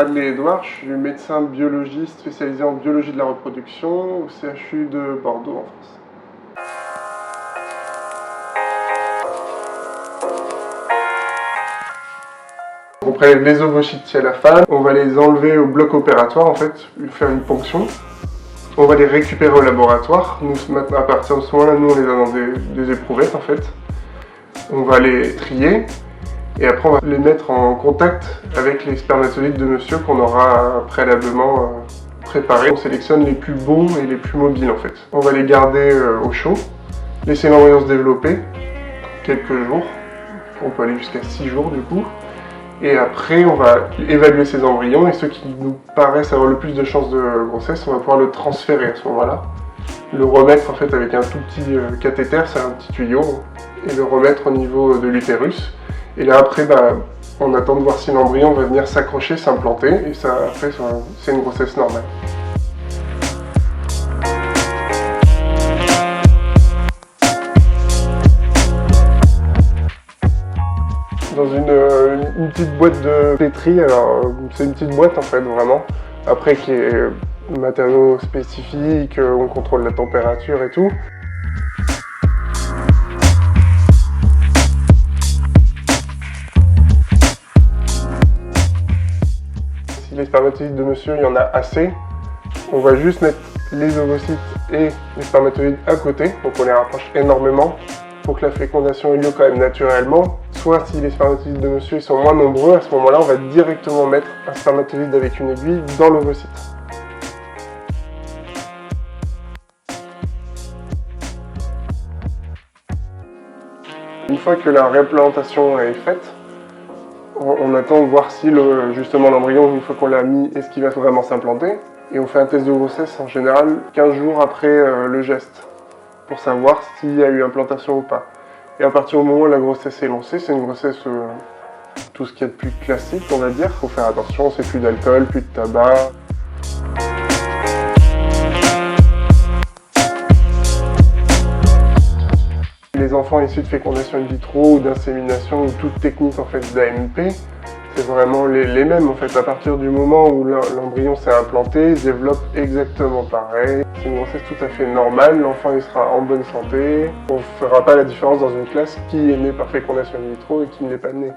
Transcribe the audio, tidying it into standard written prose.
Bradley Edouard, je suis médecin biologiste spécialisé en biologie de la reproduction au CHU de Bordeaux en France. On prélève les ovocytes chez la femme, on va les enlever au bloc opératoire en fait, lui faire une ponction. On va les récupérer au laboratoire. Nous, maintenant, à partir de ce moment-là, nous on les a dans des éprouvettes en fait. On va les trier et après on va les mettre en contact avec les spermatozoïdes de monsieur qu'on aura préalablement préparés. On sélectionne les plus bons et les plus mobiles en fait. On va les garder au chaud, laisser l'embryon se développer quelques jours. On peut aller jusqu'à 6 jours du coup. Et après, on va évaluer ces embryons et ceux qui nous paraissent avoir le plus de chances de grossesse, on va pouvoir le transférer à ce moment-là. Le remettre en fait avec un tout petit cathéter, c'est un petit tuyau, et le remettre au niveau de l'utérus. Et là après, on attend de voir si l'embryon va venir s'accrocher, s'implanter, et ça, après, c'est une grossesse normale. Dans une petite boîte de pétri, alors c'est une petite boîte en fait vraiment, après qui est matériaux spécifiques, on contrôle la température et tout. Si les spermatozoïdes de monsieur, il y en a assez, on va juste mettre les ovocytes et les spermatozoïdes à côté, donc on les rapproche énormément pour que la fécondation ait lieu quand même naturellement. Soit si les spermatozoïdes de monsieur sont moins nombreux, à ce moment-là, on va directement mettre un spermatozoïde avec une aiguille dans l'ovocyte. Une fois que la réimplantation est faite, on attend de voir si justement l'embryon, une fois qu'on l'a mis, est-ce qu'il va vraiment s'implanter. Et on fait un test de grossesse en général 15 jours après le geste, pour savoir s'il y a eu implantation ou pas. Et à partir du moment où la grossesse est lancée, c'est une grossesse, tout ce qu'il y a de plus classique, on va dire. Il faut faire attention, c'est plus d'alcool, plus de tabac. Les enfants issus de fécondation in vitro ou d'insémination ou toute technique en fait d'AMP, c'est vraiment les mêmes en fait. À partir du moment où l'embryon s'est implanté, il se développe exactement pareil. C'est une grossesse tout à fait normale, l'enfant il sera en bonne santé. On ne fera pas la différence dans une classe qui est né par fécondation in vitro et qui ne l'est pas né.